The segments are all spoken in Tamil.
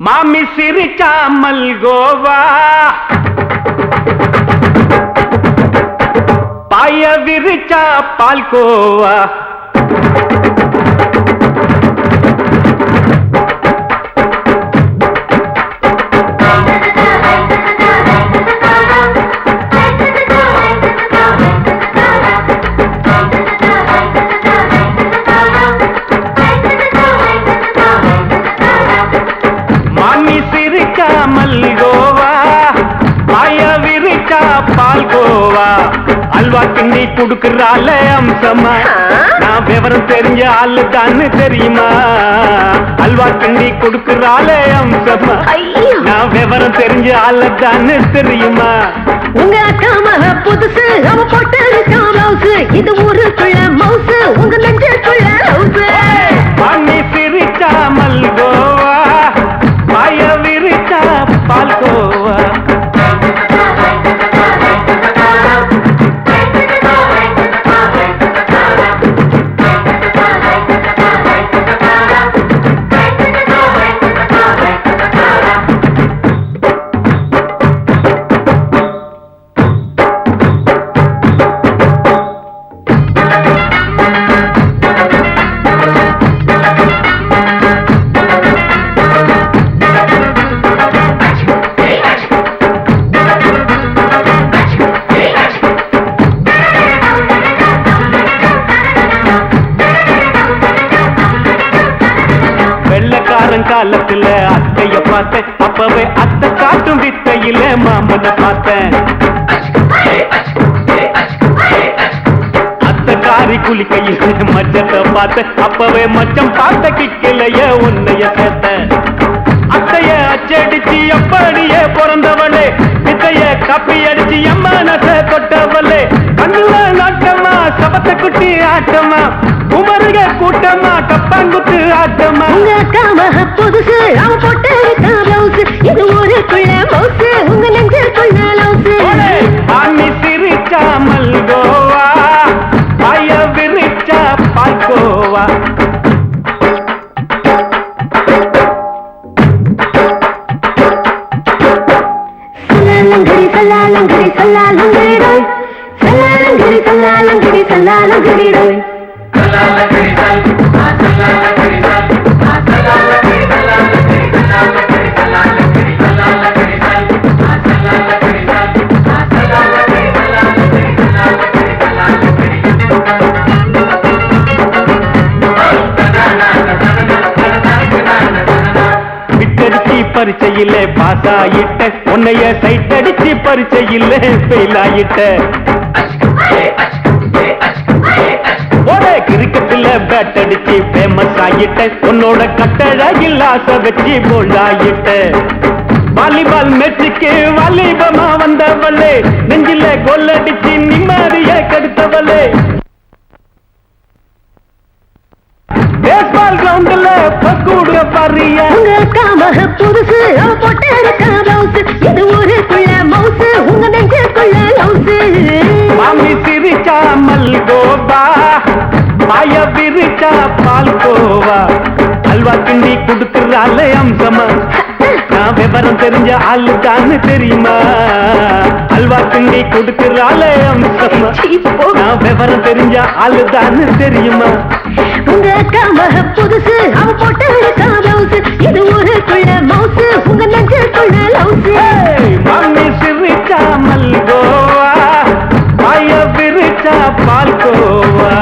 மாமி சிரிச்சா மல்கோவா பாய விரிச்சா பால்கோவா அல்வா கிண்டி குடுக்கறால அம்சமா நான் விவரம் தெரிஞ்ச ஆளு தான்னு தெரியுமா அல்வா கிண்டி குடுக்கறால அம்சமா நான் விவரம் தெரிஞ்ச ஆளு தான்னு தெரியுமா உங்க அக்கா மக புதுசு அவ போட்டு ப்ளவுஸ் இது ஊருக்குள்ள மவுசு உங்க நெஞ்சுக்குள்ள ஹவுஸ் பண்ணி சிரிச்சா மல்கோவா பாய விரிச்சா பால்கோவா காலத்துல அத்தைய பார்த்தேன் அப்பவே அத்தை காட்டும் வித்தையில மாமனை பார்த்தேன் அத்தை காரி குளிக்கையில மச்சத்தை பார்த்தேன் அப்பவே மச்சம் பார்த்த கிக்கலைய உன்னைய சேர்த்த அத்தைய அச்சடிச்சு அப்படியே பிறந்தவளே வித்தைய காப்பி அடிச்சு எம்மனச தொட்டவளே கண்ணுல நாட்டமா சபத்தை குட்டி ஆட்டமா உமருக கூட்டமா கப்பாங்குத்து ஆட்டமா உங்க அக்கா மக புதுசு அவ போட்டு ப்ளவுஸ் இது ஊருக்குள்ள மவுசு உங்க நெஞ்சுக்குள்ள லவுஸ் ஆமி சிரிச்சா மல்கோவா பாய விரிச்சா பால்கோவா சல்லாலங்கடி சல்லாலங்கடி ரோய் சல்லாலங்கடி சல்லாலங்கடி சல்லாலங்கடி ரோய் பரிச்சையில பாஸ் ஆயிட்ட உன்னைய சைட் அடிச்சு பரிச்சையில ஃபெயில் ஆயிட்ட ஒரே கிரிக்கெட்ல பேட் அடிச்சு ஃபேமஸ் ஆயிட்ட உன்னோட கட்டழகில் ஆசை வச்சு போல்ட் ஆயிட்ட வாலிபால் மேட்சுக்கு வாலிபமா வந்தவளே நெஞ்சில கோல் அடிச்சு நிம்மதிய கெடுத்தவளே பேஸ்பால் கிரவுண்ட்ல பக்கூடுக பாரியா உங்க அக்கா மக புதுசு அவ போட்டு ப்ளவுஸ் இது ஊருக்குள்ள மவுசு உங்க நெஞ்சுக்குள்ள லவுஸ் மாமி சிரிச்சா மல்கோவா பாய விரிச்சா பால்கோவா அல்வா கிண்டி குடுக்கறால அம்சமா நான் விவரம் தெரிஞ்ச ஆளு தான்னு தெரியுமா அல்வா கிண்டி குடுக்கறால அம்சமா நான் விவரம் தெரிஞ்ச ஆளு தான்னு தெரியுமா உங்க அக்கா மக புதுசு அவ போட்டு ப்ளவுஸ் இது ஊருக்குள்ள மவுசு உங்க நெஞ்சுக்குள்ள லவுஸ் மாமி சிரிச்சா மல்கோவா பாய விரிச்சா பால்கோவா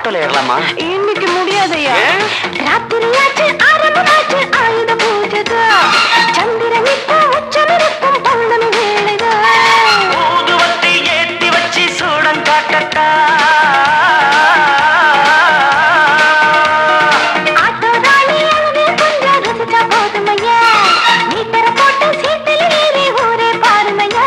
ஆட்டோல ஏறலாமா? இன்னைக்கு முடியாதையா? ராத்திரியாச்சு ஆரம்பமாச்சு ஆயுத பூஜைதா. சந்திரன் இப்போ உச்சமிருக்கும் பௌர்ணமி வேளைதா. ஊதுவத்தி ஏத்தி வச்சு சூடம் காட்டட்டா. ஆட்டோ ராணி அழுது கொஞ்சம் ரசிச்சா போதுமையா. மீட்டர போட்டு சீட்டில் ஏறி ஊரே பாருமையா.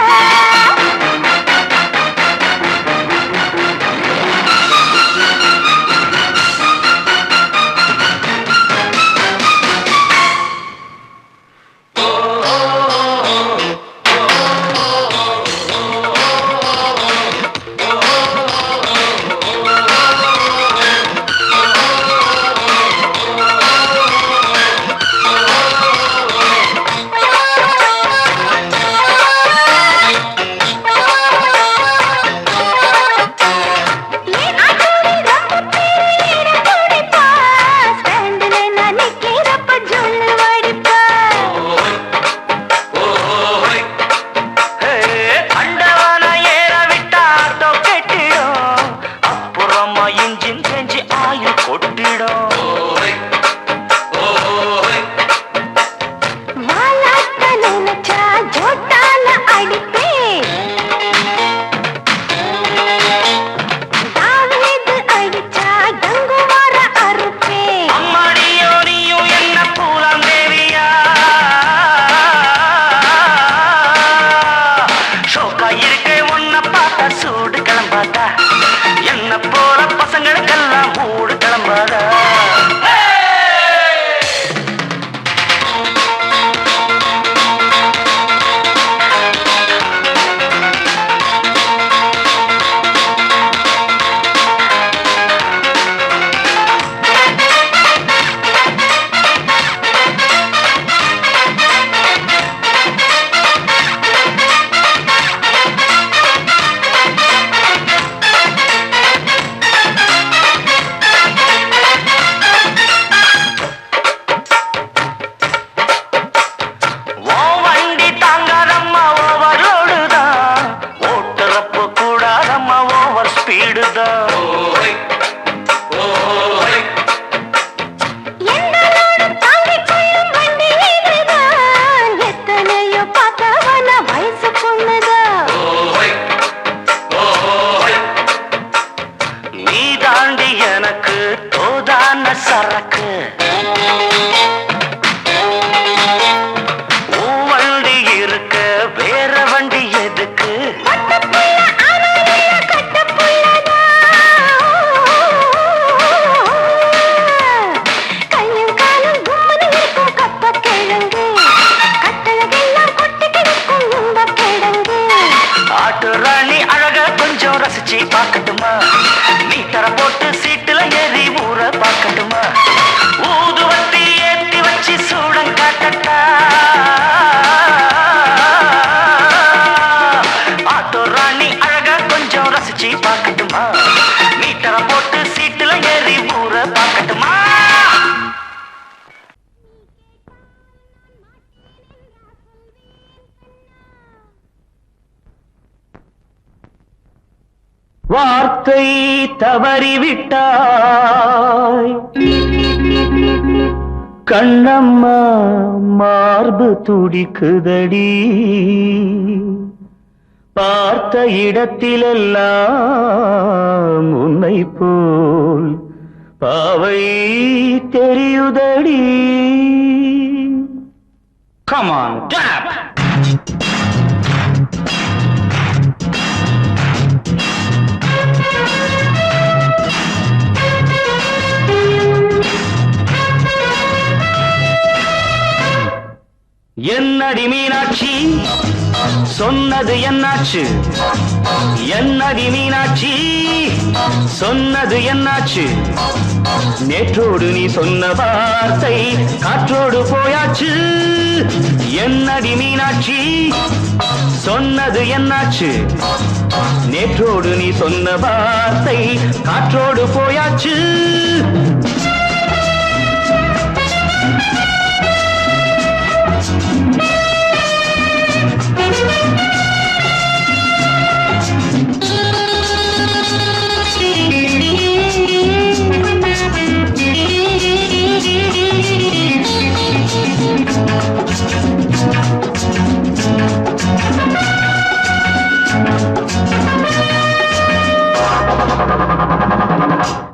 சரக்கு வண்டி இருக்க வேற வண்டி எதுக்கு? ஆட்டு ராணி அழக கொஞ்சம் ரசிச்சு பார்க்கட்டுமா? மீட்டரை போட்டு சீட்டுல ஏறி ஊற பார்க்கட்டுமா? ஊதுவத்தி ஏத்தி வச்சு சூடம் காட்டட்டா. ஆட்டோ ராணி அழக கொஞ்சம் ரசிச்சு பார்க்கட்டுமா? மீட்டரை போட்டு சீட்டுல ஏறி ஊற பார்க்கட்டுமா? வார்த்தை தவறிவிட்டாய் கண்ணம்மா, மார்பு துடிக்குதடி. பார்த்த இடத்திலெல்லாம் உன்னை போல் பாவை தெரியுதடி. Come on, clap! என்னடி மீனாட்சி சொன்னது என்னாச்சு? என்னடி மீனாட்சி சொன்னது என்னாச்சு? நேற்றோடு நீ சொன்ன வார்த்தை காற்றோடு போயாச்சு. என்னடி மீனாட்சி சொன்னது என்னாச்சு? நேற்றோடு நீ சொன்ன வார்த்தை காற்றோடு போயாச்சு.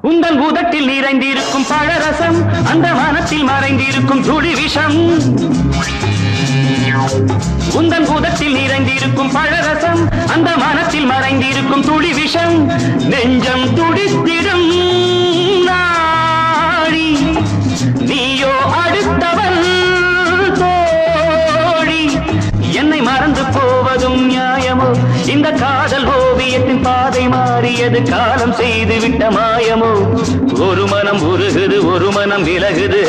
உந்தன் உதட்டில் நிறைந்திருக்கும் பழரசம் அந்த வானத்தில் மறைந்திருக்கும் துளி விஷம் உந்தன் உதட்டில் நிறைந்திருக்கும் பழரசம் அந்த வானத்தில் மறைந்திருக்கும் துளி விஷம் நெஞ்சம் துடித்திடும் நாடி நீயோ அடுத்தவன் தோழி என்னை மறந்து போவதும் நியாயமோ இந்த காதல் ஓவியத்தின் பாதை மாறியது காலம் செய்து விட்ட மாயமோ ஒரு மனம் உருகுது ஒரு மனம் விலகுது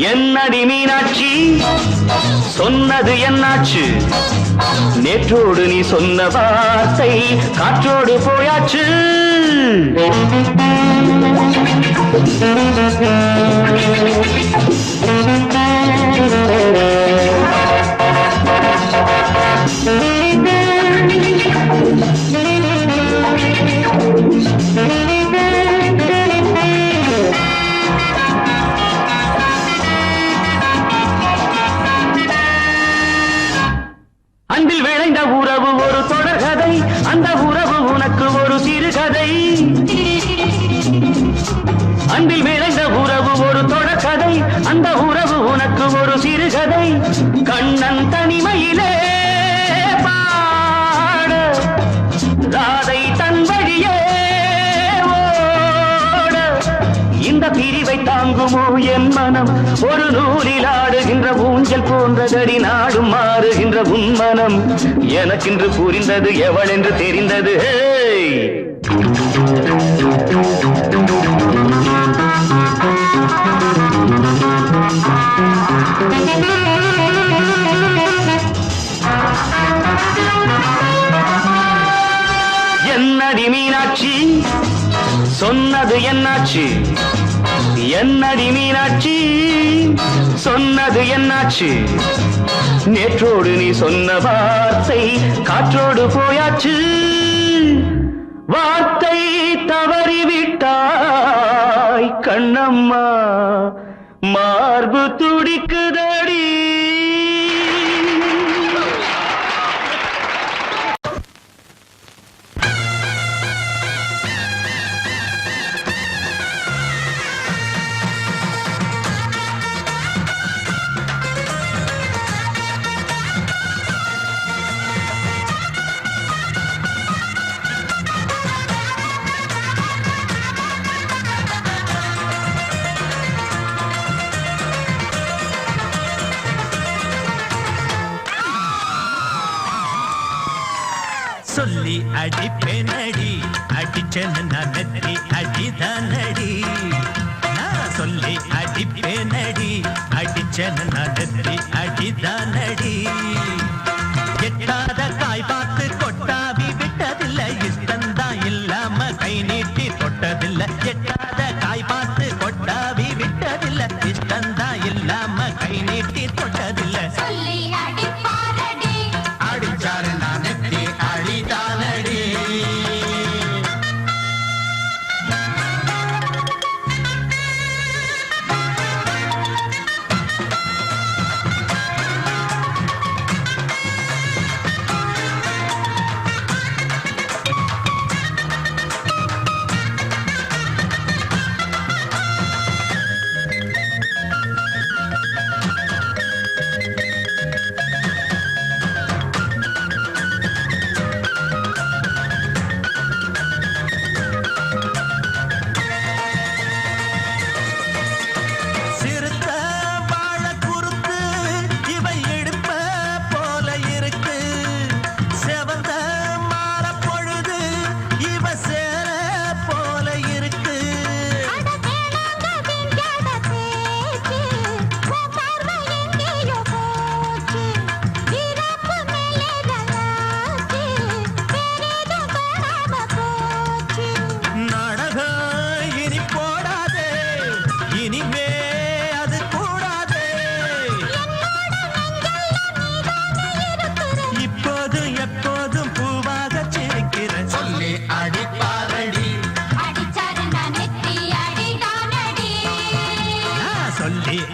என்னடி மீனாட்சி சொன்னது என்னாச்சு நேற்றோடு நீ சொன்ன வார்த்தை காற்றோடு போயாச்சு அன்பில் விளைந்த உறவு ஒரு தொடர்கதை அந்த உறவு உனக்கு ஒரு சிறுகதை அன்பில் விளைந்த உறவு ஒரு தொடர்கதை அந்த உறவு உனக்கு ஒரு சிறுகதை கண்ணன் தனிமையிலே பாட ராதை தன் வழியே ஓட இந்த பிரிவை தாங்குமோ என் மனம் ஒரு நூலில் ஆடுகின்ற ஊஞ்சல் போன்றதடி நாடும் மாறுகின்ற உன்மனம் எனக்கென்று புரிந்தது எவள் என்று தெரிந்தது என்னடி மீனாட்சி சொன்னது என்னாச்சு என்னடி மீனாட்சி சொன்னது என்னாச்சு நேற்றோடு நீ சொன்ன வார்த்தை காற்றோடு போயாச்சு வார்த்தை தவறிவிட்டாய் கண்ணம்மா மார்பு துடிக்குதடி சொல்லி அடிப்பேனடி அடிச்சேன்னு நான் நெத்தி அடிதானடி நான் சொல்லி அடிப்பேனடி அடிச்சேன்னு நான் நெத்தி அடிதானடி எட்டாத காய் பார்த்து கொட்டாவி விட்டதில்லை இஷ்டந்தான் இல்லாம கை நீட்டி தொட்டதில்லை எட்டாத காய் பார்த்து கொட்டாவி விட்டதில்லை இஷ்டந்தான் இல்லாம கை நீட்டி தொட்டதில்லை அடிச்சாரு நான் நெத்தி அடிதானடி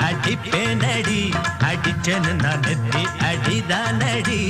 அடிப்பேனடி அடிச்சேன்னு நான் நெத்தி அடிதானடி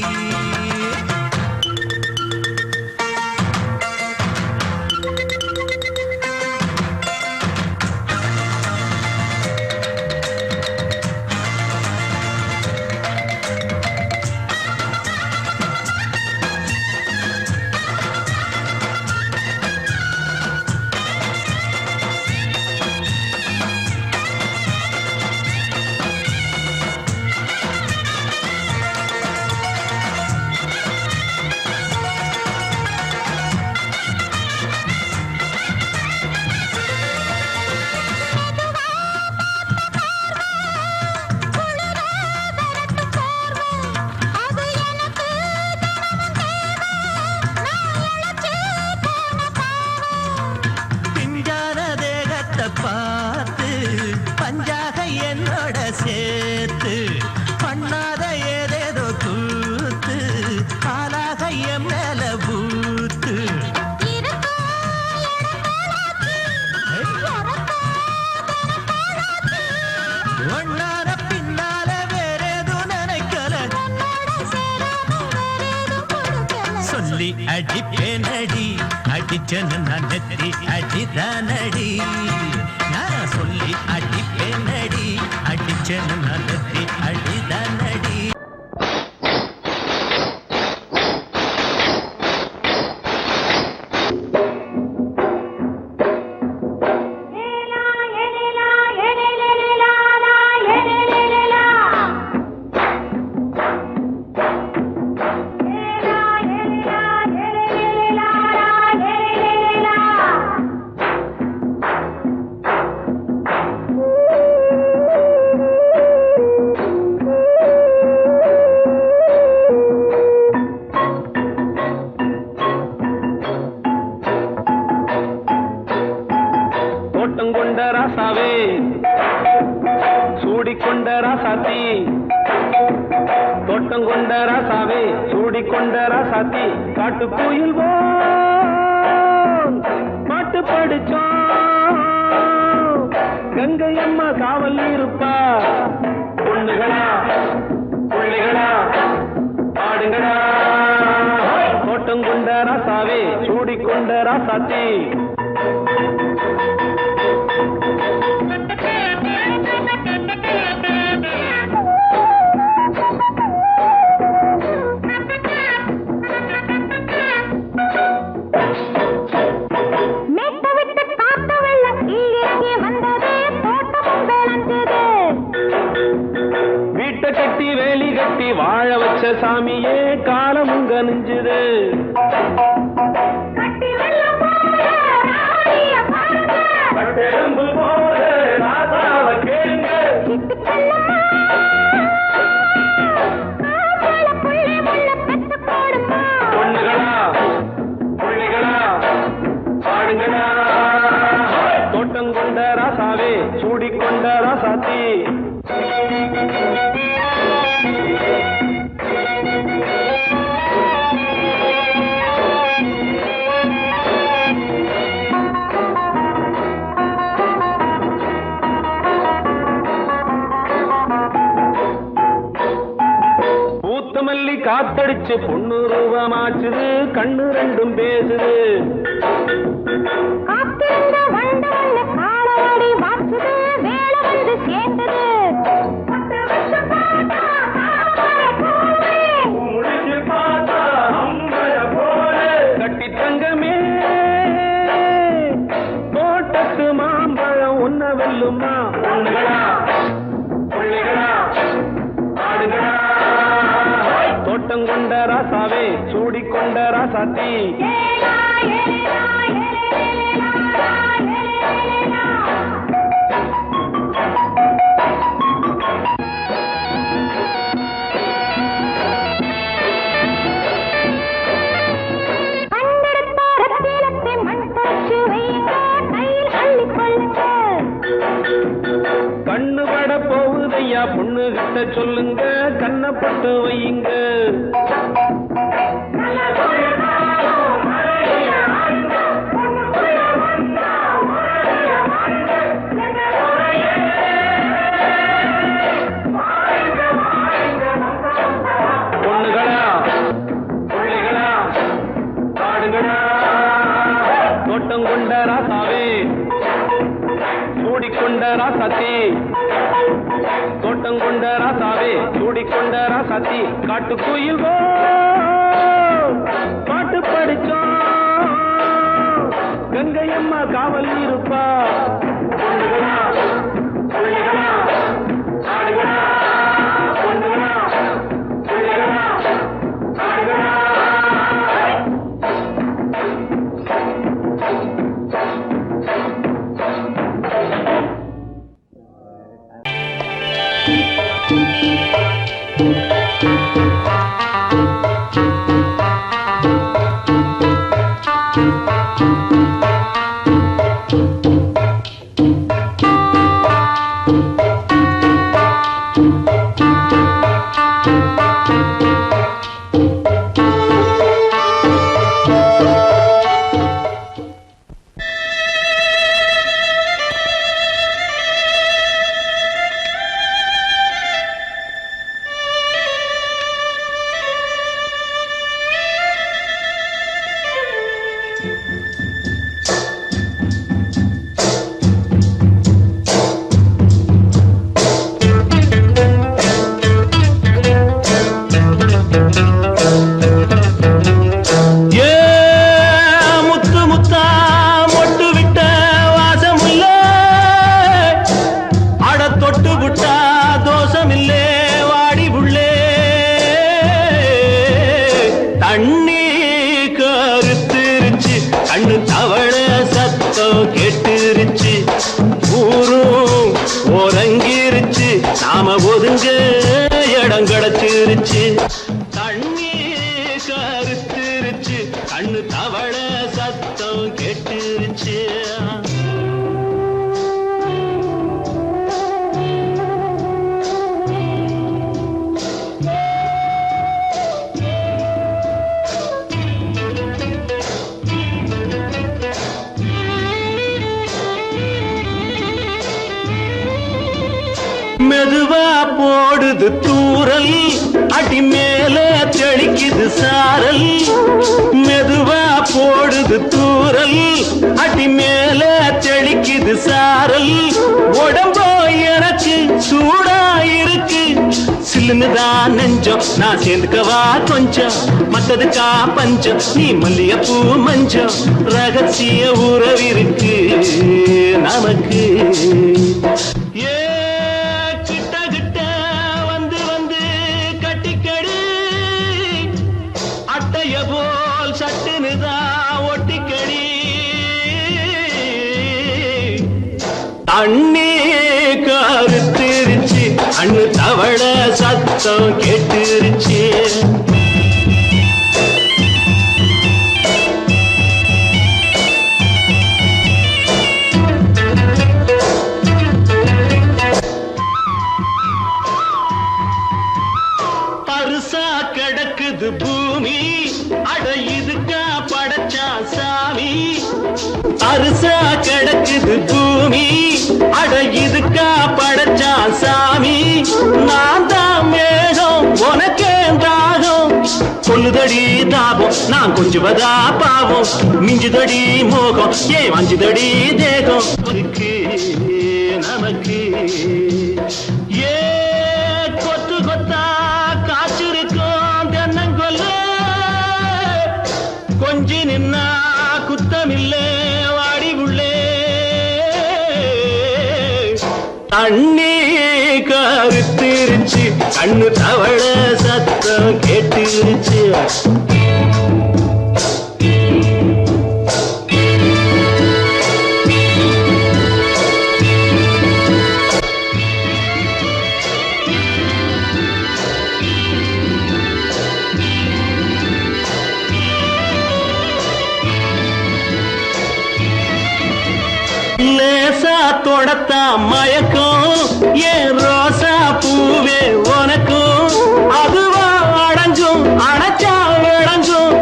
அடிச்சேன்னு நான் நெத்தி அடிதானடி நான் சொல்லி அடிப்பேனடி அடிச்சேன்னு நான் நெத்தி அடிதானடி தோட்டங்கொண்ட ராசாவே சூடிக்கொண்ட ராசாத்தி தோட்டங்கொண்ட ராசாவே சூடிக்கொண்ட ராசாத்தி காட்டுக்குயில் பாட்டு படிச்சோம் கங்கை அம்மா காவல் இருப்பா பொண்ணுகளா பிள்ளைகளா ஆடுங்களா தோட்டங்கொண்ட ராசாவே சூடிக்கொண்ட ராசாத்தி வீட்டை கட்டி வேலி கட்டி வாழ வச்ச சாமியே காலமும் கனிஞ்சுது பொண்ணுகளா பிள்ளைகளா ஆடுங்களா தோட்டங்கொண்ட ராசாவே சூடிக்கொண்ட ராசாத்தி பூத்தமல்லி காத்தடிச்சு பொண்ணு ரூபமாச்சுது கண்ணு ரெண்டும் பேசுது கட்டி தங்கமே தோட்டத்து மாம்பழம் உன்ன வெல்லுமா பொண்ணுகளா பிள்ளைகளா ஆடுகளா தோட்டங்கொண்ட ராசாவே சூடிக்கொண்ட ராசாத்தி கண்ணு பட போகுதையா பொண்ணு கிட்ட சொல்லுங்க கண்ணப்பட்டு வையுங்க பொண்ணுகளா பிள்ளைகளா ஆடுங்களா தோட்டங்கொண்ட ராசாவே சூடிக்கொண்ட ராசாத்தி தோட்டங்கொண்ட ராசாவே சூடிக்கொண்ட ராசாத்தி காட்டுக்குயில் பாட்டு படிச்சோம் கங்கை அம்மா காவல் இருப்பா பொண்ணுகளா பிள்ளைகளா ஆடுகளா பொண்ணுகளா பிள்ளைகளா ஆடுகளா சத்தம் கேட்டுருச்சு ஊரும் ஓரங்கிருச்சு நாம ஒதுங்க இடம் கிடைச்சிருச்சு தண்ணி கருத்துருச்சு கண்ணு தவள சத்தம் கேட்டுருச்சு மெதுவா போடுது தூரல் அடி மேல தெளிக்குது சாரல் மெதுவா போடுது தூரல் அடி மேல தெளிக்குது சாரல் உடம்போ எனக்கு சூடா இருக்கு சில்லுன்னுதான் நெஞ்சம் நான் சேர்ந்துக்கவா கொஞ்சம் மத்ததுக்கா பஞ்சம் நீ மல்லிகைப்பூ மஞ்சம் ரகசிய உறவிருக்கு நமக்கு ஏ போல் சட்டுனுதான் ஒட்டிக்கடி தண்ணி கருத்திருச்சு அண்ணு தவள சத்தம் கேட்டுருச்சு பருசா கிடக்குது பூமி அட இதுக்கா படைச்சா சாமி அரிசா கிடக்குது பூமி அட இதுக்கா படைச்சா சாமி நான் தான் மேகம் உனக்கே தாகம் சொல்லுதடி தாபம் நான் கொஞ்சுவதா பாவம் மிஞ்சுதடி மோகம் ஏன் வஞ்சுதடி தேகம் நமக்கு ஏ கொத்து கொத்தா காய்ச்சிருக்கும் தென்னங்கொல்ல கொஞ்சி நின்னா குத்தமில்லே வாடி உள்ளே தண்ணி கருத்திருச்சு கண்ணு தவள சத்தம் கேட்டுருச்சு லேசா தொடத்தா மயக்கும் ஏன் ரோசா பூவே உனக்கும் அதுவா அடைஞ்சும் அடைச்சா விளைஞ்சும்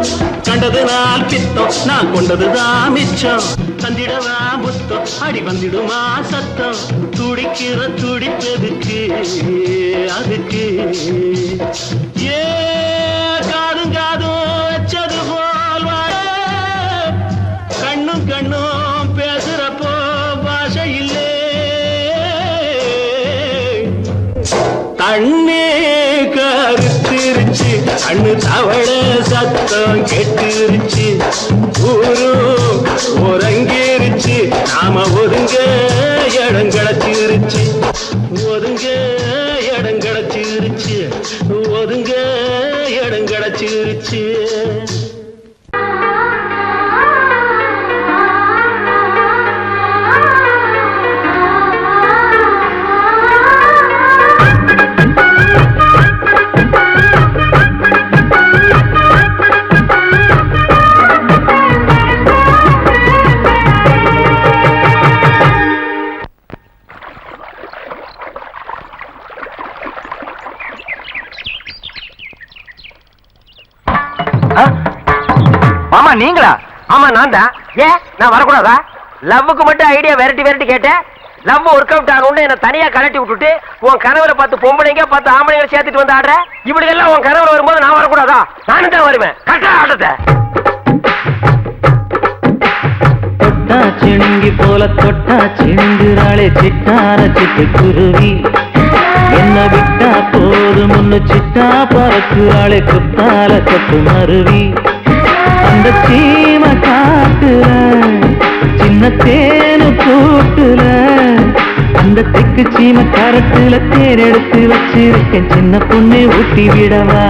கண்டது நாள் பித்தம் நான் கொண்டதுதான் மிச்சம் தந்திடவா புத்தம் அடி வந்திடுமா சத்தம் துடிக்கிற துடிப்பதுக்கு அதுக்கு ஏ காதும் காதும் வச்சது போல் வாழ கண்ணும் கண்ணும் பேசுறப்போ பாஷை இல்லே தண்ணி கருத்திருச்சு கண்ணு தவள சத்தம் கேட்டுருச்சு ஊரும் ஒரங்கிருச்சு நாம ஒதுங்க இடம் கிடைச்சிருச்சு ஒதுங்க இடம் கிடைச்சிருச்சு ஒதுங்க இடம் கிடைச்சிருச்சு மாமா நீங்களா? ஆமா நான் தான். ஏன் நான் வரக்கூடாதா? லவ்வுக்கு மட்டும் ஐடியா வெரைட்டி வெரைட்டி கேட்டேன். லவ் ஒர்க் அவுட் ஆகணும்னு என்ன தனியா கலட்டி விட்டுட்டு உன் கனவுல பார்த்து பொம்பளைங்க பார்த்து ஆம்பளைங்களை சேர்த்துட்டு வந்து ஆடுற. இப்படி எல்லாம் உன் கனவுல வரும்போது நான் வரக்கூடாதா? நானும் தான் வருவேன். கரெக்டா ஆட்டத்தை தொட்டா சிணுங்கி போல தொட்டா சிணுங்குறாளே சிட்டார சிட்டு குருவி என்ன விட்டா போதும் முன்னு சிட்டா பறக்குறாளே குத்தால கொத்து மருவி அந்த சீம காட்டுல சின்ன தேனு கூட்டுல அந்த தெக்கு சீம கரட்டுல தேர் எடுத்து வச்சிருக்கேன் சின்ன பொண்ணு ஊட்டி விடவா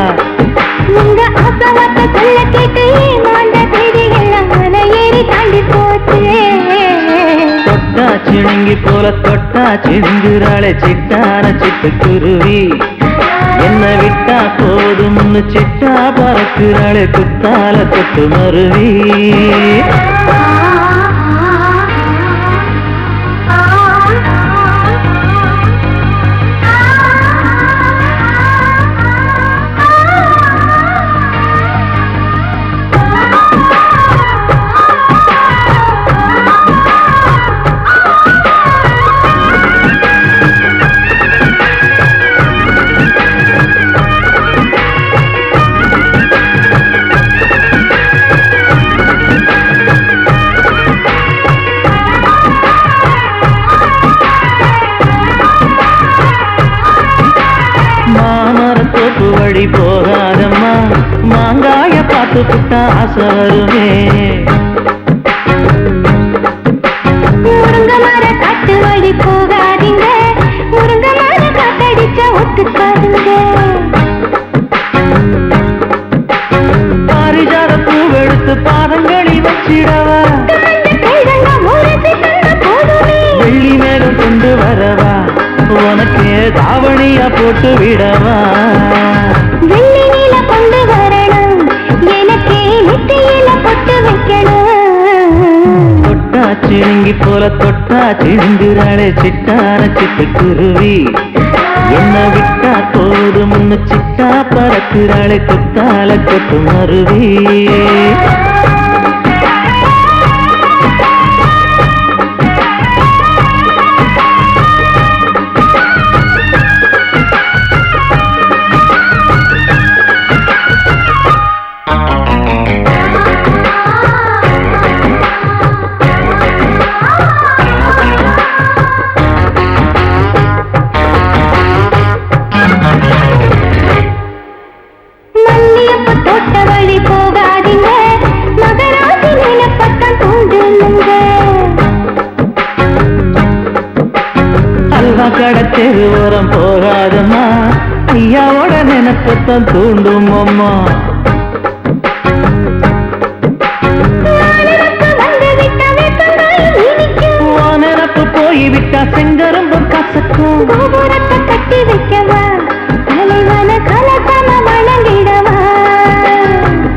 உங்க ஆசவாத்த சொல்ல கேட்டு மாண்ட தேதி எல்லாம் மன ஏறி தாண்டி போச்சு சிணுங்கி போல தொட்டா சிணுங்குறாளே சிட்டான சிட்டுக்குருவி என்ன விட்டா போதும்னு சிட்டா பறக்குறாளே குத்தால தொட்டு மருவி மாமரத்தோப்பு வழி போகாதம்மா மாங்காய பார்த்து புட்டா ஆசை வருமே முருங்க மர காட்டு வழி போகாதீங்க முருங்க மர காத்தடிச்ச ஒத்துக்காதுங்க பாரிஜாத பூவெடுத்து பாதங்களில் வச்சிடவா வெள்ளி மேகம் கொண்டு வரவா உனக்கு தாவணியா போட்டு விடவா வெள்ளி நீல கொண்டு வரணும் எனக்கே நெத்தியில பொட்டு வைக்கணும் தொட்டா சிணுங்கி போல தொட்டா சிணுங்குறாளே சிட்டான சிட்டுக்குருவி என்ன விட்டா போதும்னு சிட்டா பறக்குறாளே குத்தால கொட்டு மருவி மல்லியப்ப தோட்ட வழி போகாதீங்க மகராசி நிலப்பட்டம் தூண்டுங்க அல்வா கடை தெரு ஓரம் போகாதம்மா ஐயாவோட நினைப்பத்தான் தூண்டும் அம்மா நினப்பு போய்விட்டா செங்கரும்பு கசக்கும் கோபுரத்தை கட்டி வைக்கவா தலைவன கலசம வணங்கிடவா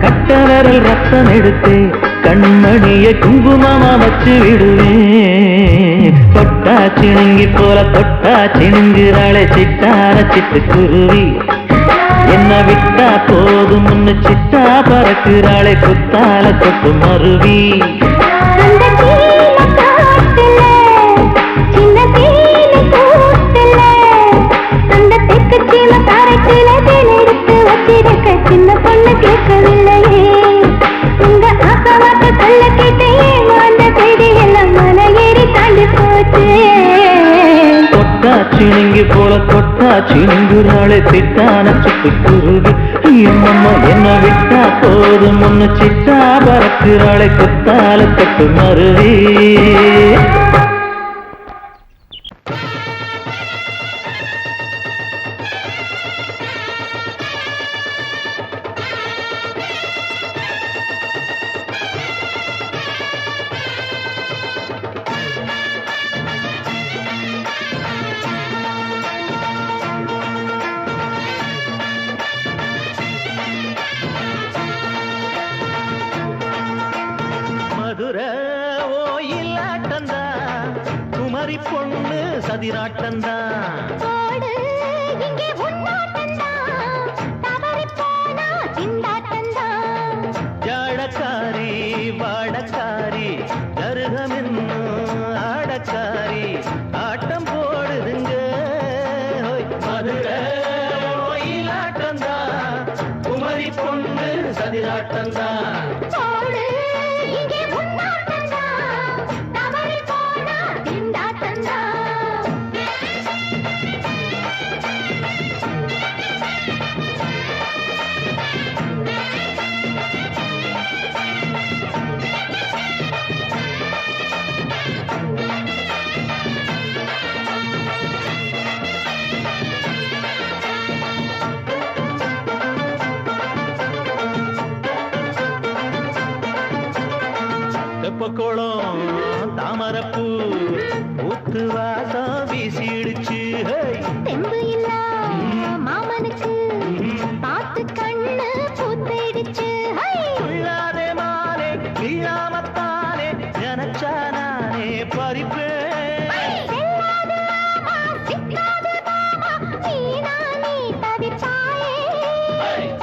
கட்ட விரல் ரத்தம் எடுத்து கண்மணிய குங்குமமா வச்சு விடுவேன் தொட்டா சிணுங்கி போல தொட்டா சிணுங்குறாளே சிட்டான சிட்டுக்குருவி என்ன விட்டா போதும்னு சிட்டா பறக்குறாளே குத்தால தொட்டு மருவி அந்த சீன காட்டுல சின்ன சீனி கூட்டுல அந்த தெற்கு சீம காரைக்குல தேன் எடுத்து வச்சிருக்க சின்ன பொண்ணு கேட்கவில்லையே உங்க ஆசை வார்த்தை சொல்ல கேட்டேன் அந்த செய்தி எல்லாம் மலை ஏறி தாண்டி போச்சு தொட்டா சிணுங்கி போல தொட்டா சிணுங்குறாளே சிட்டான சிட்டுக்குருவி எம்மம்மா என்ன விட்டா போதும் ஒன்னு சிட்டா பறக்குறாளே குத்தால தொட்டு மருவி மதுரை ஓயிலாட்டந்தா குமரி பொண்ணு சதிராட்டந்தா ஓடு இங்கே உன்னாட்டந்தான் தவறி போனா திண்டாட்டந்தான் ஜாடக்காரி வாடக்காரி கருகமென்னு ஆடக்காரி ஆட்டம் போடுதுங்க ஹோய். மதுரை ஓயிலாட்டந்தா குமரி பொண்ணு சதிராட்டந்தா ஓடு இங்கே உன்னாட்டந்தான் தவறி போனா திண்டாட்டந்தான் தெப்பக்குளம் தாமரப்பூ வாசம் வீசிடுச்சு தெம்பு இல்ல மாமனுக்கு பார்த்து கண்ணு பூத்திடுச்சு உள்ளாதே மாலே வீழாமத்தானே நினைச்சா நானே பறிப்பேன்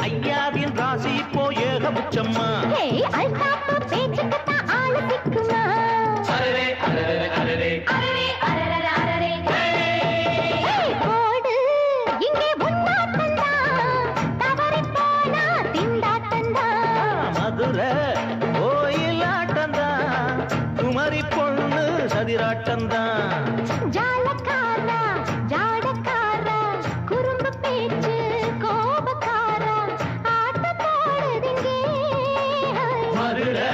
ஐயாவின் ராசி இப்போ ஏகபட்சம்மா பேச்சுக்கத்தான் ஆளு திக்குமா போடு இங்கே உன்னாட்டந்தா தவறி போனா திண்டாட்டந்தா மதுரை கோயிலாட்டந்தான் குமரி பொண்ணு சதிராட்டந்தான் ஜாலக்காரா ஜாடக்காரா குறும்பு பேச்சு கோபக்காரா ஆட்ட போடுதிங்கே மதுரை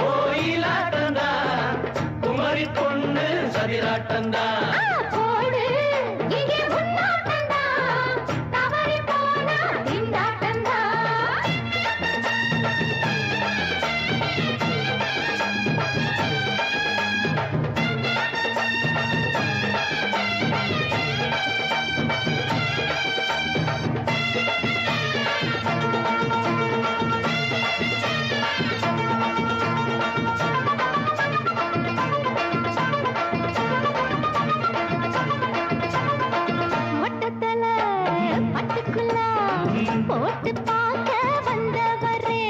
கோயிலாட்டந்தான் குமரி பொண்ணு சதிராட்டந்தான் போடு இங்கே உன்னாட்டந்தா தவறி போனா திண்டாட்டந்தா மொட்டத்தல பட்டுக்குள்ள போட்டு பார்க்க வந்தவரே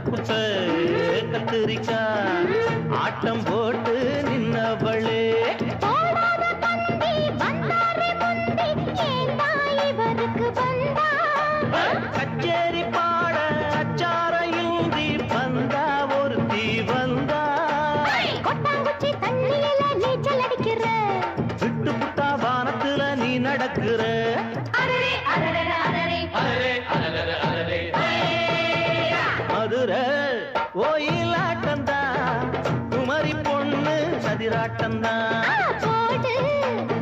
குட்ட கத்திரிக்கா ஆட்டம் போட்டு நின்னவளே போடாத பந்தி வந்தாரே முந்தி ஏண்டா இவருக்கு வந்தா கச்சேரி பாட அச்சார இந்தி வந்தா ஒருத்தி வந்தா கொட்டாங்குச்சி தண்ணியில நீச்சல் அடிக்கிற விட்டு புட்டா வானத்துல நீ நடக்கிற அரரே அரரே அரரே மதுரை கோயிலாட்டந்தா குமரி பொண்ணு சதிராட்டந்தா போடு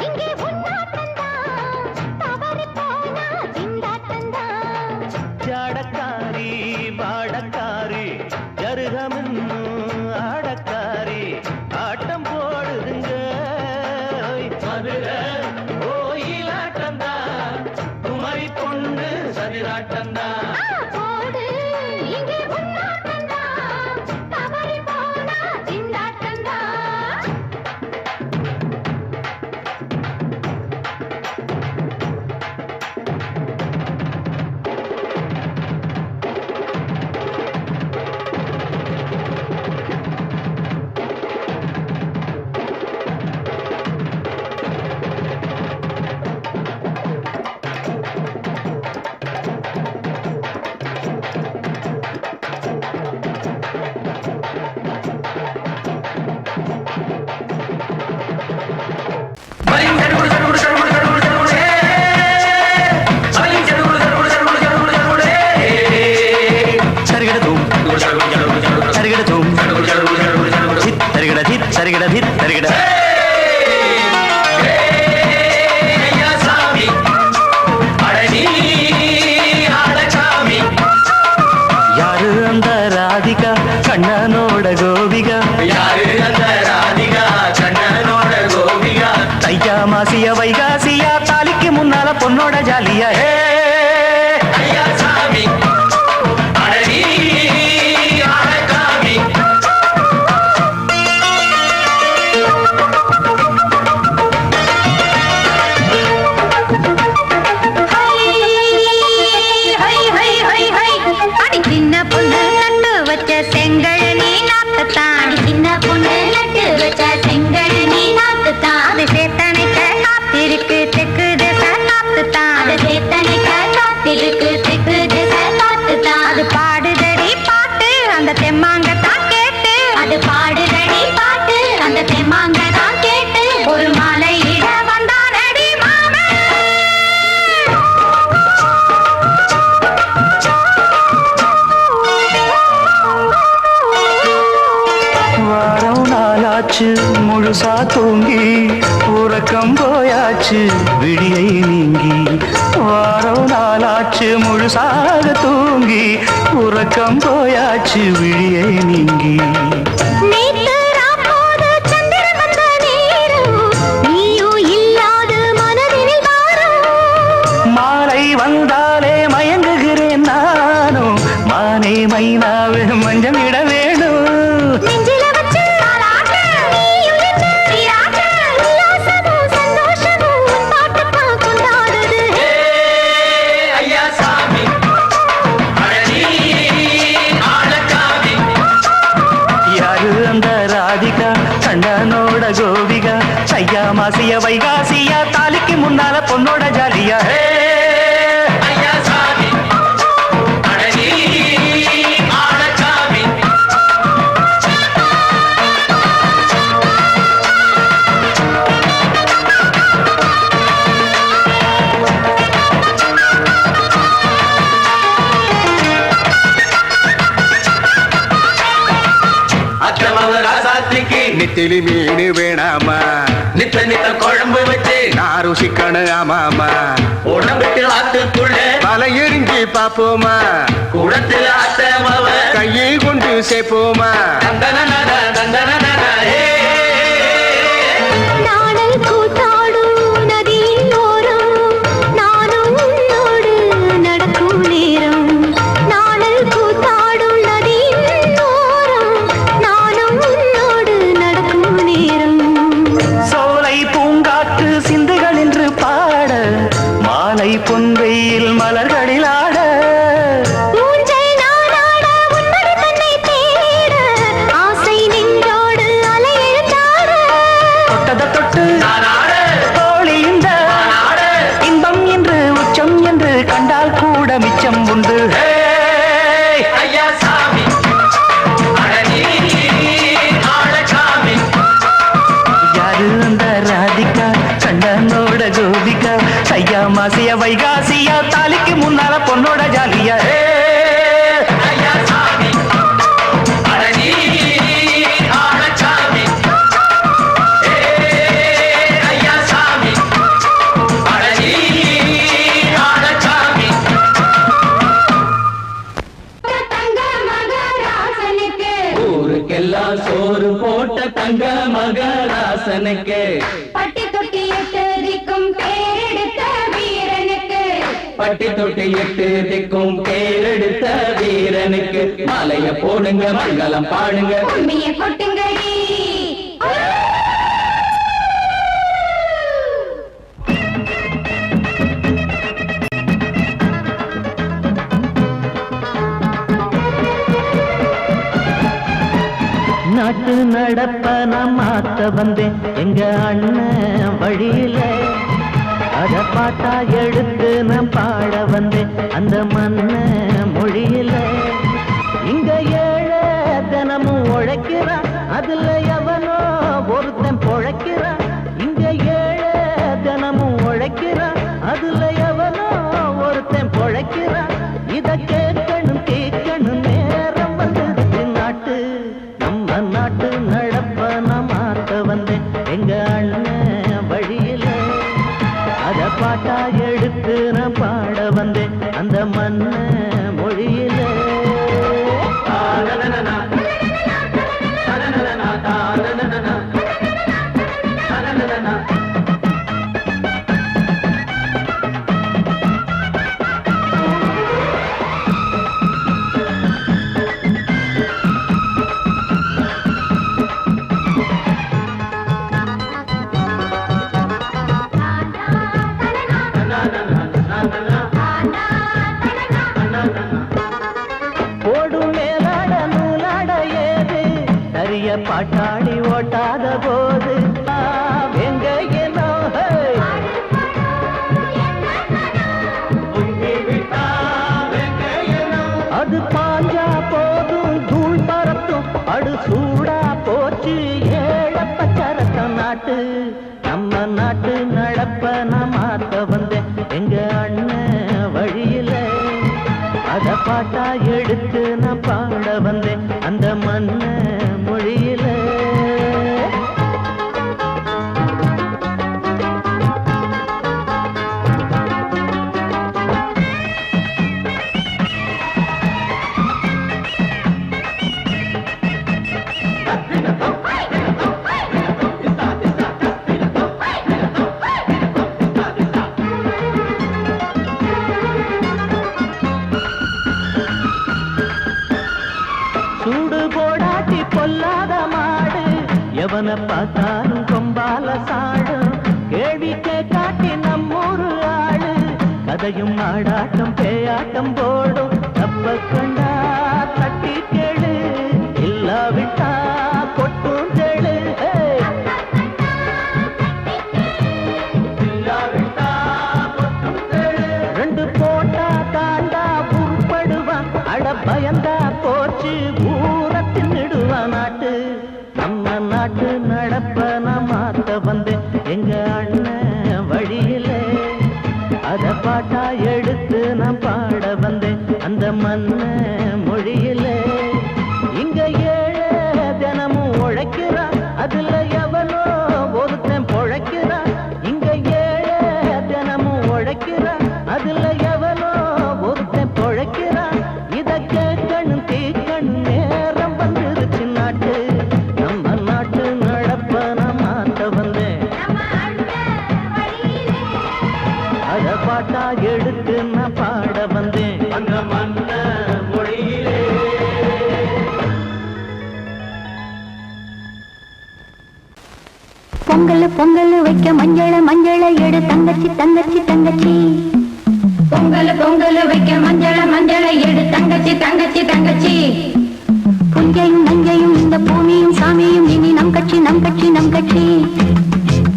இங்கே உன்னாட்டந்தா தவறி போனா திண்டாட்டந்தா ஜாடக்காரி பாடக்காரி ஜருகமின்னு ஆடக்காரி ஆட்டம் போடுதுங்க மதுரை கோயிலாட்டந்தா குமரி பொண்ணு சதிராட்டந்தா போடு இங்கே உன்னாட்டந்தா தவறி போனா திண்டாட்டந்தா யாரு அந்த ராதிகா கண்ணனோட கோபிகா தையா மாசிய வைகாசியா தாலிக்கு முன்னால பொண்ணோட ஜாலியா அடி சின்ன பொண்ணு நட்டு வச்ச செங்கழ நீ நாட்டுத்தான் சின்ன பொண்ணு நட்டு வச்ச செங்கழ நீ நாட்டுத்தான் அது சேத்தனைக்க காத்திருக்கு தெற்கு திசை காத்துத்தான் அது சேத்தனைக்க காத்திருக்கு தெற்கு திசை காத்துத்தான் அது பாடுதடி பாட்டு அந்த தெம்மாங்க தான் கேட்டு அது பாடுதடி பாட்டு அந்த தெம்மாங்க தான் கேட்டு ஒரு மாலை இட வந்தானடி மாமே வாரம் நாளாச்சு முழுசா தூங்கி உறக்கம் போயாச்சு விடியை நீங்கி வாரம் நாளாச்சு முழுசாக தூங்கி உறக்கம் போயாச்சு விடியை நீங்கி நேத்து ராப்போது சந்திரன் வந்த நேரம் தன்னோட கோபிகா சையா மாசிய வைகாசியா தாலிக்கு முன்னால பொண்ணோட ஜாலியா ஐயா சாமி அடனி ஆளச்சாமி நெத்திலி மீன் வேணாமா நித்த நித்த குழம்பு வச்சு நான் ருசிக்கணும் ஆமாமா உடம்புக்கு ஆத்துக்குள்ள பல எரிஞ்சு பாப்போமா குடத்துல ஆத்தமாவ கையை கொண்டு சேர்ப்போமா தந்தன தந்தன நாடல் கூத்தாடும் நதியின் ஓரம் நானும் உன்னோடு நடக்கும் நேரம் நாடல் கூத்தாடும் நதியின் ஓரம் நானும் உன்னோடு நடக்கும் நேரம் சோலை பூங்காற்று சிந்துகள் என்று பாட மாலை பொன்வெயில் மலர்களில் ஆட ஊஞ்சல் நானாட உன்மடி தன்னை தேட ஆசை நின்றோடு அலையெழுந்தாட தொட்டத தொட்டு தோழி இந்த இன்பம் என்று உச்சம் என்று கண்டால் கூட மிச்சம் உண்டு ஐயா சாமி யாரு அந்த ராதிகா கண்டனோட கோபிகா சையா மாசிய வைகாசியா தாலிக்கு முன்னால பொண்ணோட ஜாலியா ஐயா சாமி அடனி ஆளச்சாமி ஐயா சாமி அடனி ஆளச்சாமி தங்க மகராசனுக்கு ஊருக்கெல்லாம் சோறு போட்ட தங்க மகராசனுக்கு பட்டி தொட்டி எட்டதிக்கும் பேரெடுத்த வீரனுக்கு பட்டி தொட்டி எட்டு திக்கும் பேரெடுத்த வீரனுக்கு மாலைய போடுங்க மங்களம் பாடுங்க உண்மையை கொட்டுங்கடி நாட்டு நடப்ப நான் மாத்த வந்தேன் எங்க அண்ணன் வழியில அத பாட்டா எடுத்து நான் பாட வந்தேன் அந்த மண்ண மொழியில இங்க ஏழை தினமும் உழைக்கிறான் அதுல எவனோ ஒருத்தன் பொழைக்கிறான் இங்க ஏழை தினமும் உழைக்கிறான் அதுல எவனோ ஒருத்தன் பொழைக்கிறான் இத கேட்கணும் கேட்கணும் நேரம் வந்துடுச்சு நாட்டு நம்ம நாட்டு நடப்ப நான் மாத்த வந்தேன் எங்க அண்ணன் வழியில அத பாட்டா எடுத்து நான் பாட வந்தேன் அந்த மண்ண மொழியில ஓடும் மேலாட நூலாட ஏது சரிய பாட்டாடி ஓட்டாத போது எங்க ஏனோ அது பாஞ்சா போதும் தூள் பறத்தும் அடு சூடா போச்சு ஏழப்பச்சரத்தம் நாட்டு நம்ம நாட்டு நடப்ப நான் மாத்த வந்தேன் எங்க அண்ணன் வழியில அத பாட்டா எடுத்து நான் பாட வந்தேன் அந்த மண்ண மொழியில சூடு போடாட்டி பொல்லாத மாடு எவனை பார்த்தாலும் கொம்பால சாடும் கேள்வி காட்டி நம்மூரு ஆளு கதையும் ஆடாட்டம் பேயாட்டம் போடும் தப்ப கண்டா தட்டி கேளு இல்லாவிட்டா கொட்டும் கேளு பொங்கல் பொங்கல் வைக்க மஞ்சள மஞ்சள எடு தங்கச்சி தங்கச்சி தங்கச்சி பொங்கல் பொங்கல் வைக்க மஞ்சள மஞ்சள எடு தங்கச்சி தங்கச்சி தங்கச்சி புஞ்சையும் நஞ்சையும் இந்த பூமியும் சாமியும் இனி நம் கட்சி நம் கட்சி நம் கட்சி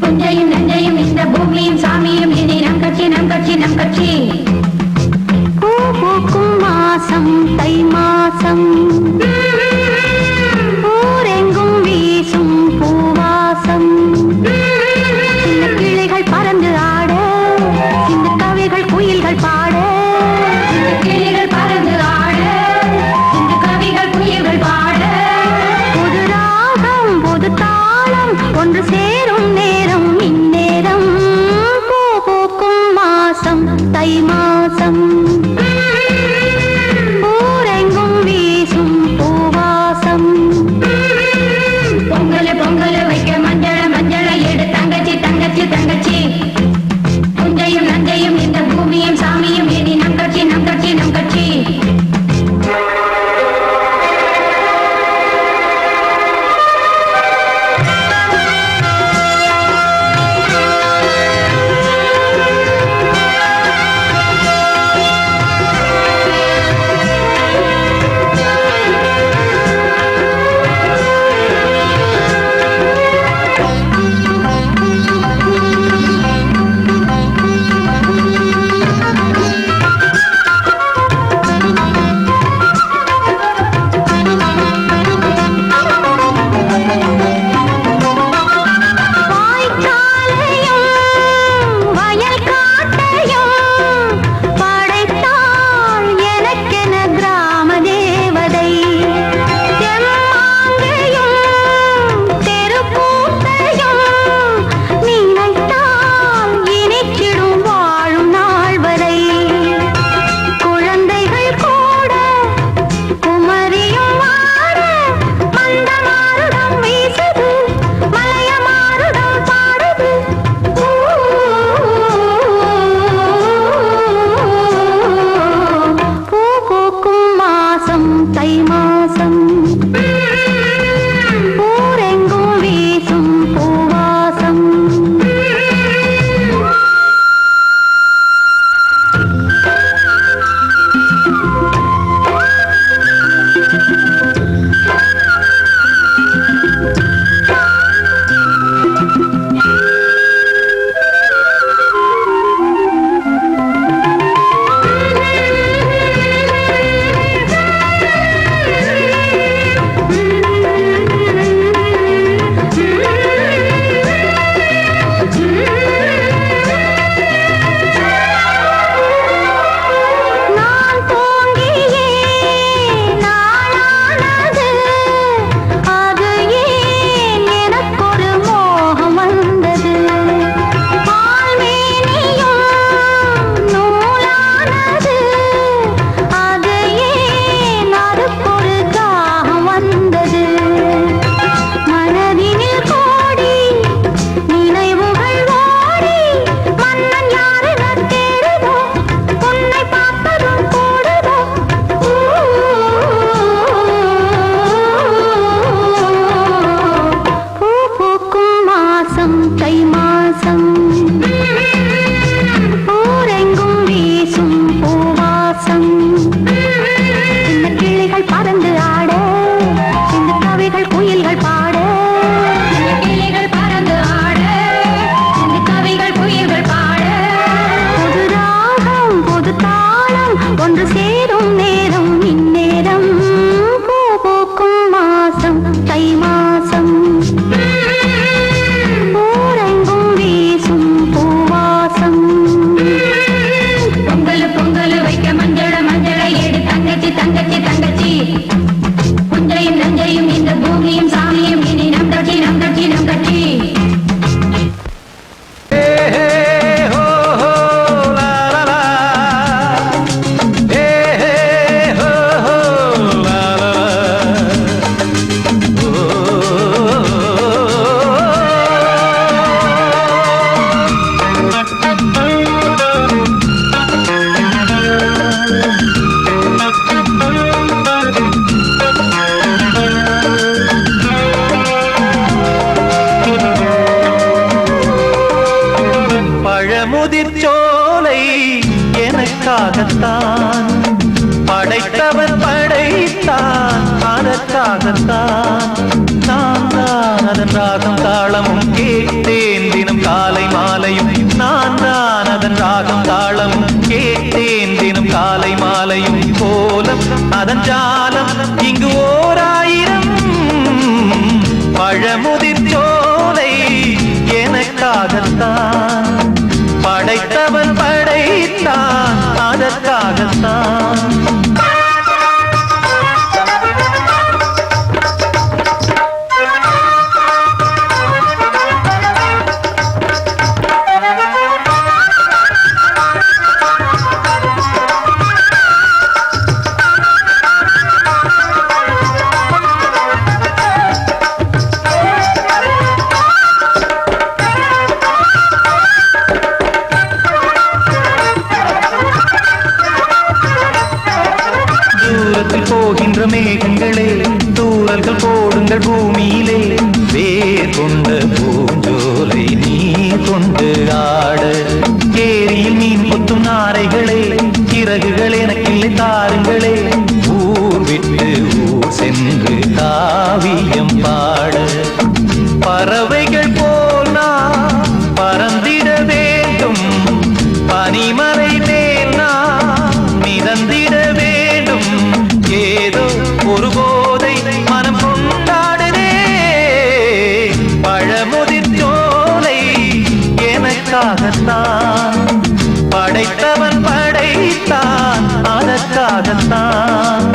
புஞ்சையும் நஞ்சையும் இந்த பூமியும் சாமியும் இனி நம் கட்சி நம் கட்சி நம் கட்சி பூ பூக்கும் மாசம் தை மாசம் ஊரெங்கும் வீசும் பூவாசம் சின்ன கிளைகள் பறந்து ஆட சின்ன கவிகள் குயில்கள் பாட சின்ன கிளைகள் பறந்து ஆட சின்ன கவிகள் குயில்கள் பாட புது ராகம் புது தாளம் ஒன்று சேரும் நேரம் இந்நேரம் பூ பூக்கும் மாசம் தை மாசம் ஊரெங்கும் வீசும் பூவாசம் பொங்கல் பொங்கல் வைக்க மஞ்சள மஞ்சள எடு தங்கச்சி தங்கச்சி தங்கச்சி புஞ்சையும் நஞ்சையும் இந்த பூமியும் சாமியும் இனி நம் கட்சி நம் கட்சி நம் கட்சி பழமுதிர் சோலை எனக்காகத்தான் படைத்தவன் படைத்தான் அதற்காகத்தான் நான் தான் அதன் ராகம் தாளமும் கேட்டேன் தினம் காலை மாலையும் நான் தான் அதன் ராகம் தாளமும் கேட்டேன் தினம் காலை மாலையும் கோலம் அதன் ஜாலம் இங்கு ஓராயிரம் பழமுதிர் சோலை எனக்காகத்தான் படைத்தவன் படைத்தான் அதற்காகத்தான் போகின்ற மேகங்களே தூரல்கள் போடுங்கள் பூமியிலே வேர் கொண்ட பூஞ்சோலை நீ கொண்டு ஆட ஏரியில் மீன் கொத்தும் நாரைகளே இறகுகள் எனக்கில்லை தாருங்களே ஊர் விட்டு ஊர் சென்று காவியம் பாட பறவைகள் போல் நான் பறந்திட வேண்டும் பனிமலை மேல் நான் மிதந்திட வேண்டும் ஏதோ ஒரு போதை மனம் கொண்டாடுதே பழமுதிர் சோலை எனக்காகத்தான் படைத்தவன் படைத்தான் அதற்காகத்தான்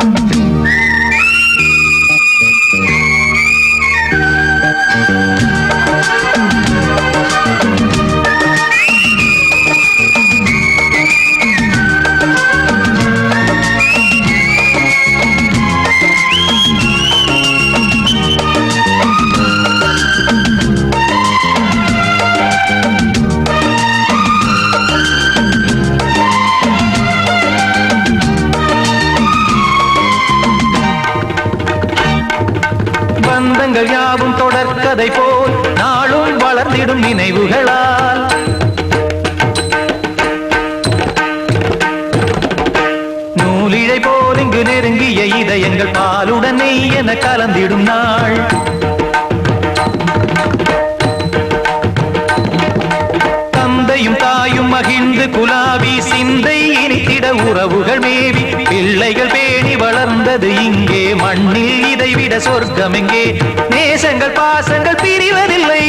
பந்தங்கள் யாவும் தொடர்கதை போல் நாளும் வளர்ந்திடும் நினைவுகளால் நூலிழை போல் இங்கு நெருங்கிய இதயங்கள் பாலுடன் நெய் என கலந்திடும் நாள் தந்தையும் தாயும் மகிழ்ந்து குலாவி சிந்தை இனித்திட உறவுகள் மேவி பிள்ளைகள் பேணி வளர்ந்தது இங்கே மண்ணில் இதைவிட சொர்க்கம் எங்கே நேசங்கள் பாசங்கள் பிரிவதில்லை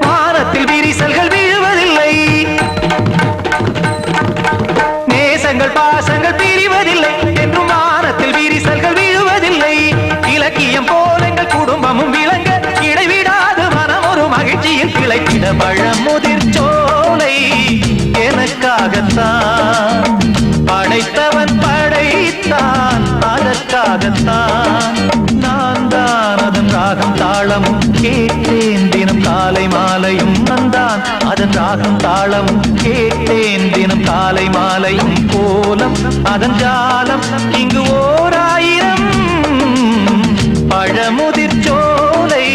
வானத்தில் விரிசல்கள் விழுவதில்லை நேசங்கள் பாசங்கள் பிரிவதில்லை என்றும் வானத்தில் விரிசல்கள் விழுவதில்லை இலக்கியம் போல எங்கள் குடும்பமும் விளங்க இடைவிடாது மனம் ஒரு மகிழ்ச்சியில் கிளைத்திட பழமுதிர் சோலை எனக்காகத்தான் படைத்தவன் படைத்தான் அதற்காகத்தான் நான் தான் அதன் ராகம் தாளமும் கேட்டேன் தினம் காலை மாலையும் நந்தான் அதன் ராகம் தாளமும் கேட்டேன் தினம் காலை மாலையும் கோலம் அதன் ஜாலம் இங்கு ஓராயிரம் பழமுதிர் சோலை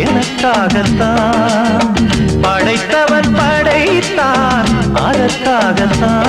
எனக்காகத்தான் படைத்தவன் படைத்தான் அதற்காகத்தான்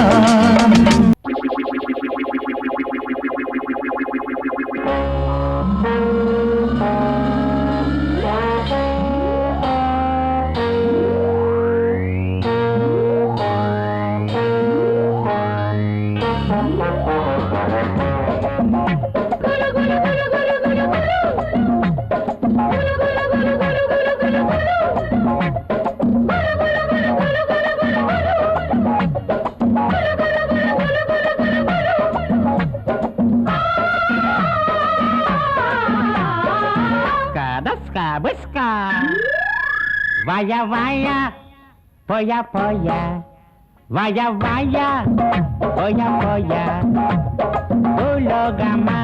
Vaya, vaya, polla, polla. Vaya, vaya, polla, polla. Ulogama,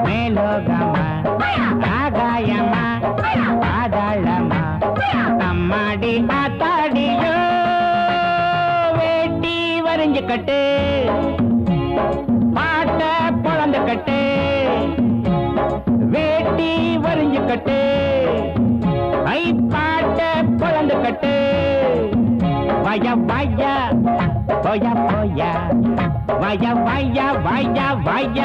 melogama. Agayama, adalama. Ammadi, atadiyo. Veti, varinju katte. Paata, polandu katte. Veti, varinju katte. Ai, paata, polandu katte. கட்டு வய வய போயா போயா வய வய வய வய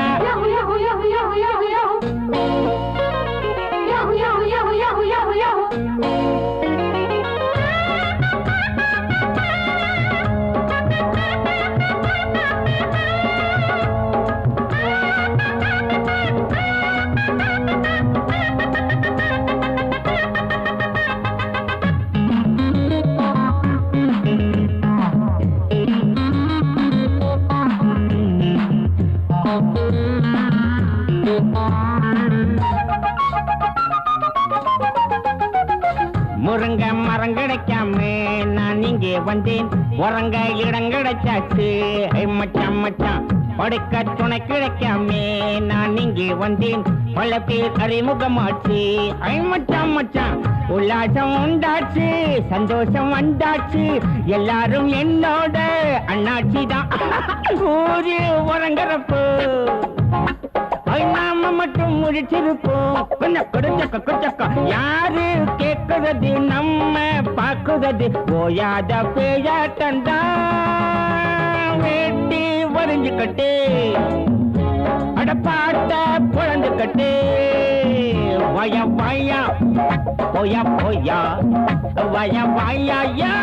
முருங்க மரம் கிடைக்காம நான் இங்கே வந்தேன் உறங்க இடம் கிடைச்சாச்சு மச்சான் மச்சான் படுக்க துணை கிடைக்காம நான் இங்கே வந்தேன் பல பேர் அறிமுகமாச்சு மச்சான் மச்சான் உல்லாசம் உண்டாச்சு சந்தோஷம் வந்தாச்சு எல்லாரும் என்னோட அண்ணாச்சி தான் ஊரு உறங்குறப்போ நாம மட்டும் முடிச்சிருப்போம் கொஞ்சம் கொடுச்சக்க கொச்சக்க யாரு கேட்கிறது நம்ம பாக்குறது ஓயாத பேயாட்டண்டா வேட்டி வரைஞ்சு கட்டு அடப்பாட்ட குழந்து கட்டு வய வயா போயா போயா வய வயா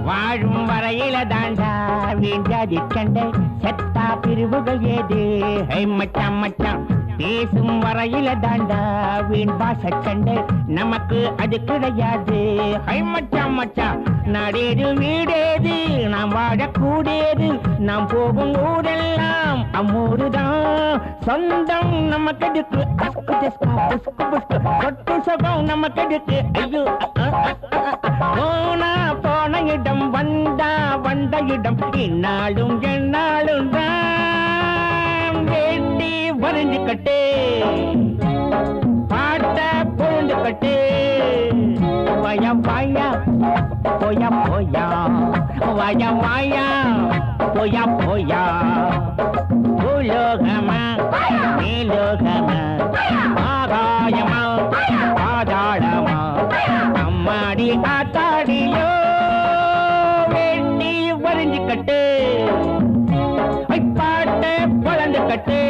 வாழும் வரையில தாண்டா வீண்டாதி சண்டை செத்தா பிரிவுகள் ஏது மச்சான் மச்சான் பேசும் வரையில தாண்டா வீண் பாச சண்டை நமக்கு அது கிடையாது மச்சான் மச்சான் நாடேது வீடேது நாம் வாழக்கூடியது நாம் போகும் ஊரெல்லாம் அம்மூருதான் சொந்தம் நமக்கு எடுக்கு சொட்டு சுகம் நமக்கு எடுக்கு ஐயோ போனா போன இடம் வந்தா வந்த இடம் இந்நாளும் எந்நாளும் தான் வேட்டி வரைஞ்சு கட்டு பாட்ட பொழுந்து கட்டு வய வாயா போயா போயா வய வாயா போயா போயா பூலோகமா மேலோகமா ஆகாயமா பாதாளமா அம்மாடி ஆத்தாடியோ வேட்டி வரைஞ்சு கட்டு பாட்ட பொழந்து கட்டு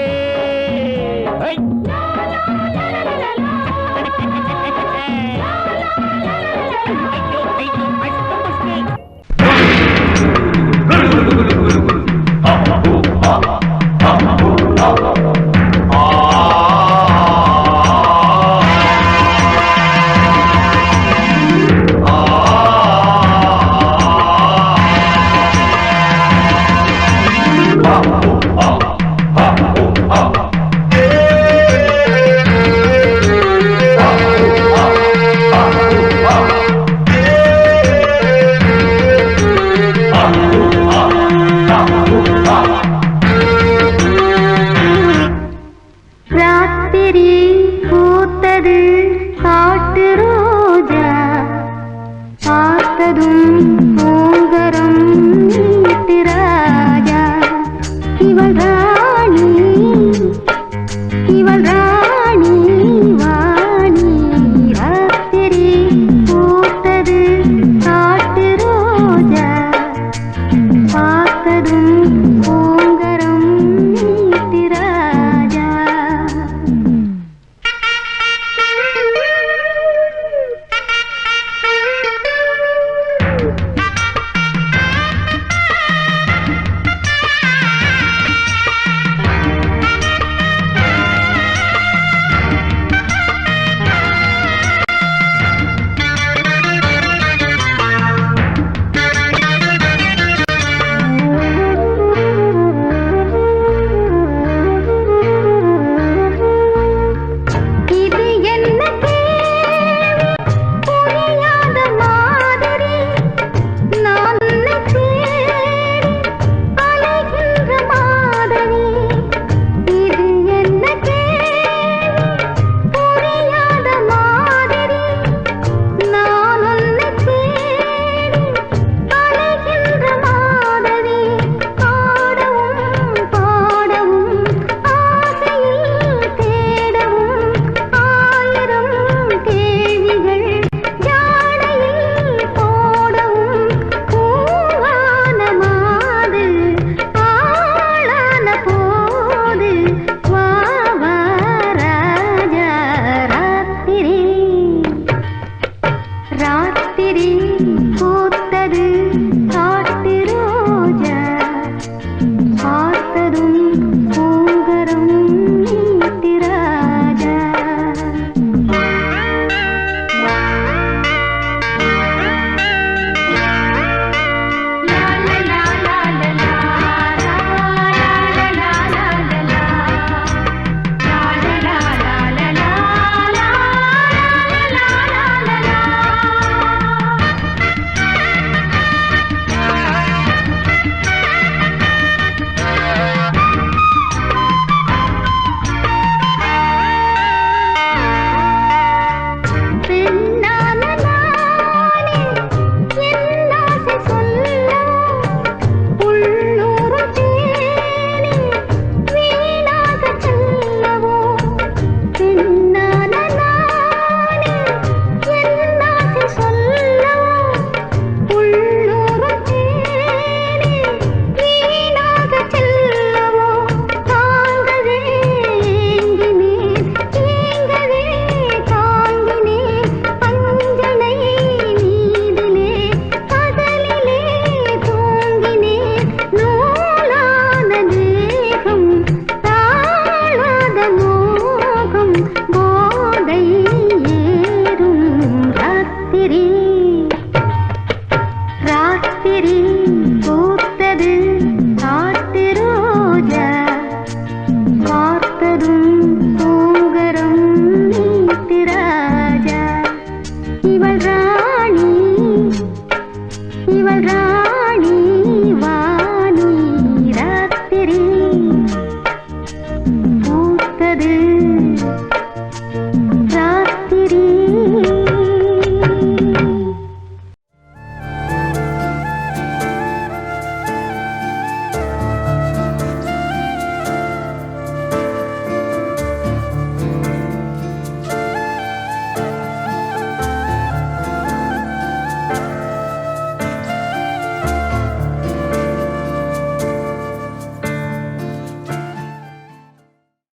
விட்டது